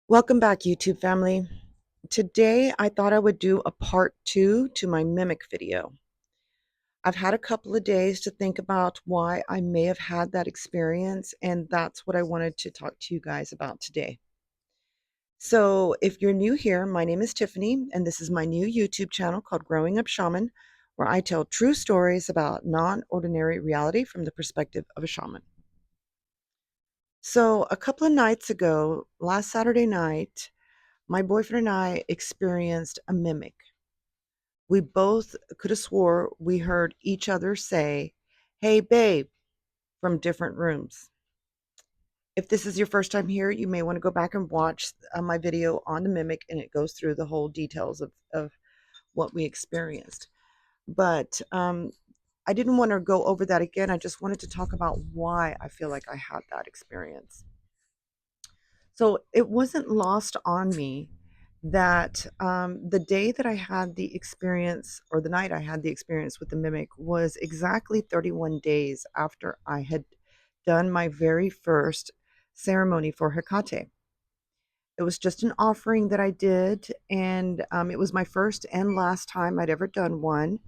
Welcome back, YouTube family. Today, I thought I would do a part two to my mimic video. I've had a couple of days to think about why I may have had that experience, and that's what I wanted to talk to you guys about today. So, if you're new here, my name is Tiffany, and this is my new YouTube channel called Growing Up Shaman, where I tell true stories about non ordinary reality from the perspective of a shaman. So, a couple of nights ago, last Saturday night, my boyfriend and I experienced a mimic. We both could have swore we heard each other say, "Hey, babe," from different rooms. If this is your first time here, you may want to go back and watch my video on the mimic, and it goes through the whole details of what we experienced. But I didn't want to go over that again. I just wanted to talk about why I feel like I had that experience. So it wasn't lost on me that the day that I had the experience, or the night I had the experience with the mimic, was exactly 31 days after I had done my very first ceremony for Hecate. It was just an offering that I did, and it was my first and last time I'd ever done one.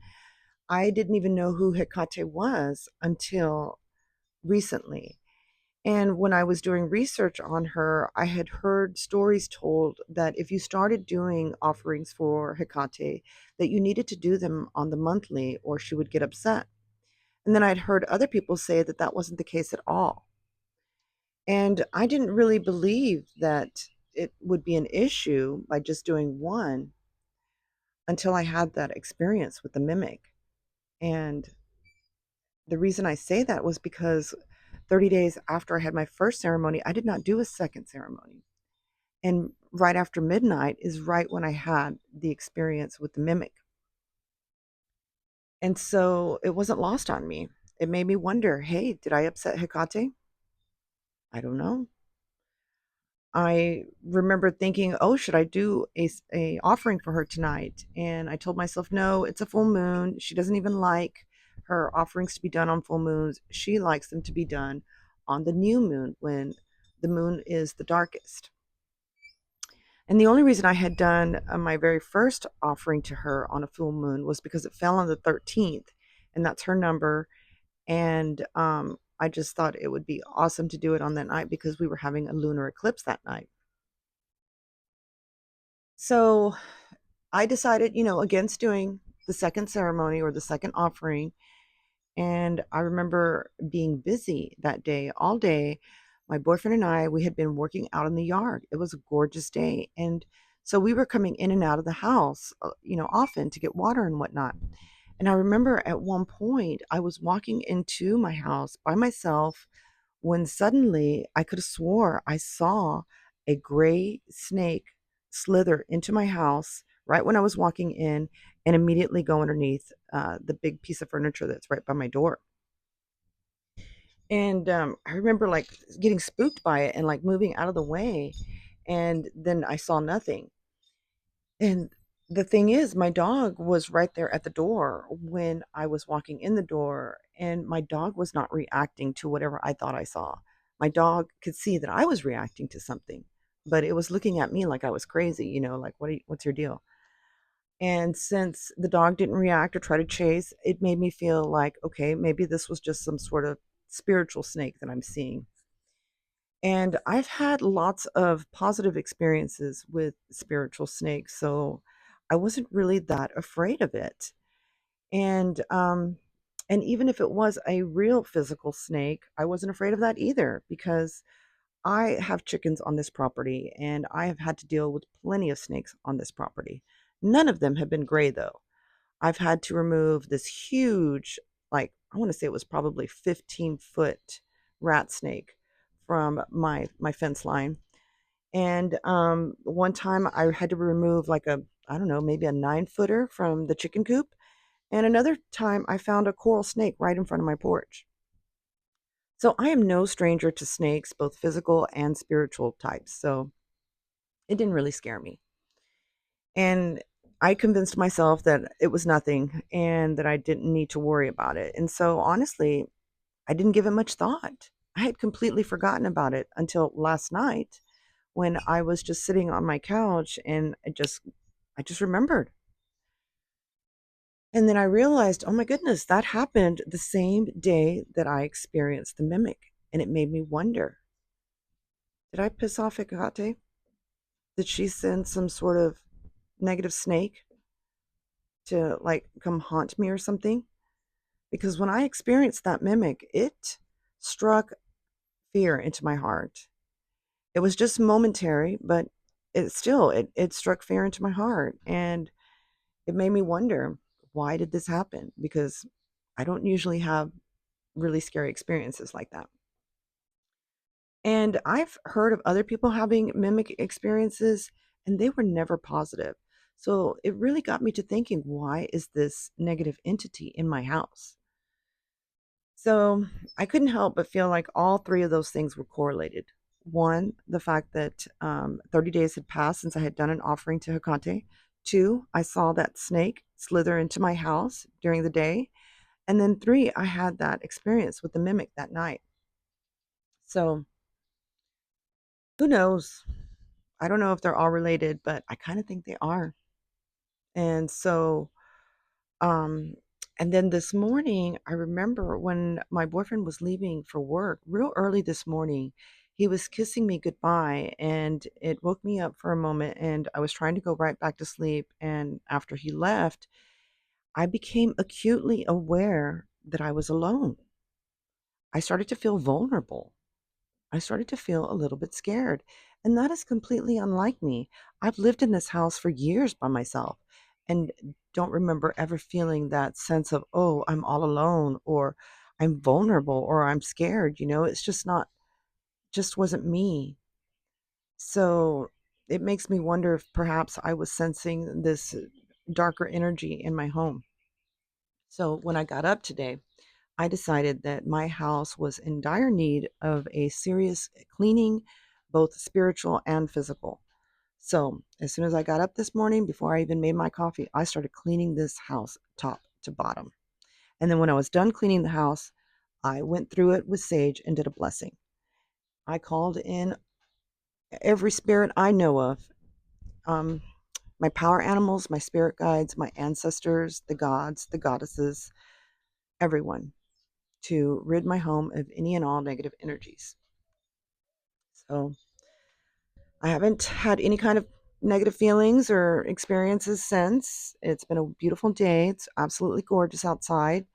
I didn't even know who Hecate was until recently. And when I was doing research on her, I had heard stories told that if you started doing offerings for Hecate, that you needed to do them on the monthly or she would get upset. And then I'd heard other people say that that wasn't the case at all. And I didn't really believe that it would be an issue by just doing one until I had that experience with the mimic. And the reason I say that was because 30 days after I had my first ceremony, I did not do a second ceremony. And right after midnight is right when I had the experience with the mimic. And so it wasn't lost on me. It made me wonder, hey, did I upset Hecate? I don't know. I remember thinking, oh, should I do a offering for her tonight? And I told myself, no, it's a full moon. She doesn't even like her offerings to be done on full moons. She likes them to be done on the new moon when the moon is the darkest. And the only reason I had done my very first offering to her on a full moon was because it fell on the 13th, and that's her number. And I just thought it would be awesome to do it on that night because we were having a lunar eclipse that night. So I decided, against doing the second ceremony or the second offering. And I remember being busy that day, all day. My boyfriend and I, we had been working out in the yard. It was a gorgeous day. And so we were coming in and out of the house, often to get water and whatnot. And I remember at one point, I was walking into my house by myself when suddenly I could have swore I saw a gray snake slither into my house right when I was walking in and immediately go underneath the big piece of furniture that's right by my door. And I remember like getting spooked by it and like moving out of the way. And then I saw nothing. And the thing is, my dog was right there at the door when I was walking in the door, and my dog was not reacting to whatever I thought I saw. My dog could see that I was reacting to something, but it was looking at me like I was crazy, like what's your deal? And since the dog didn't react or try to chase, it made me feel like, okay, maybe this was just some sort of spiritual snake that I'm seeing. And I've had lots of positive experiences with spiritual snakes, so I wasn't really that afraid of it. And and even if it was a real physical snake, I wasn't afraid of that either because I have chickens on this property and I have had to deal with plenty of snakes on this property. None of them have been gray though. I've had to remove this huge, like, I want to say it was probably 15-foot rat snake from my fence line. And one time I had to remove like a, I don't know, maybe a 9-footer from the chicken coop. And another time I found a coral snake right in front of my porch. So I am no stranger to snakes, both physical and spiritual types. So it didn't really scare me. And I convinced myself that it was nothing and that I didn't need to worry about it. And so honestly, I didn't give it much thought. I had completely forgotten about it until last night when I was just sitting on my couch and I just remembered. And then I realized, oh my goodness, that happened the same day that I experienced the mimic. And it made me wonder, did I piss off Hecate? Did she send some sort of negative snake to like come haunt me or something? Because when I experienced that mimic, it struck fear into my heart. It was just momentary, but it struck fear into my heart. And it made me wonder, why did this happen? Because I don't usually have really scary experiences like that. And I've heard of other people having mimic experiences, and they were never positive. So it really got me to thinking, why is this negative entity in my house? So I couldn't help but feel like all three of those things were correlated. One, the fact that 30 days had passed since I had done an offering to Hecate. Two, I saw that snake slither into my house during the day. And then three, I had that experience with the mimic that night. So who knows? I don't know if they're all related, but I kind of think they are. And so, um, and then this morning, I remember when my boyfriend was leaving for work real early this morning, he was kissing me goodbye and it woke me up for a moment. And I was trying to go right back to sleep. And after he left, I became acutely aware that I was alone. I started to feel vulnerable. I started to feel a little bit scared. And that is completely unlike me. I've lived in this house for years by myself and don't remember ever feeling that sense of, oh, I'm all alone or I'm vulnerable or I'm scared. It's just not, just wasn't me. So it makes me wonder if perhaps I was sensing this darker energy in my home. So when I got up today, I decided that my house was in dire need of a serious cleaning, both spiritual and physical. So, as soon as I got up this morning, before I even made my coffee, I started cleaning this house top to bottom. And then when I was done cleaning the house, I went through it with sage and did a blessing. I called in every spirit I know of, um, my power animals, my spirit guides, my ancestors, the gods, the goddesses, everyone, to rid my home of any and all negative energies. So I haven't had any kind of negative feelings or experiences since. It's been a beautiful day. It's absolutely gorgeous outside.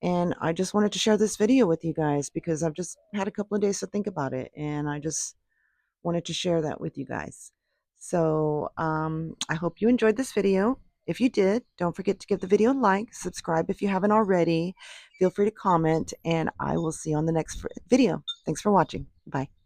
And I just wanted to share this video with you guys because I've just had a couple of days to think about it. And I just wanted to share that with you guys. So I hope you enjoyed this video. If you did, don't forget to give the video a like, subscribe if you haven't already. Feel free to comment, and I will see you on the next video. Thanks for watching. Bye.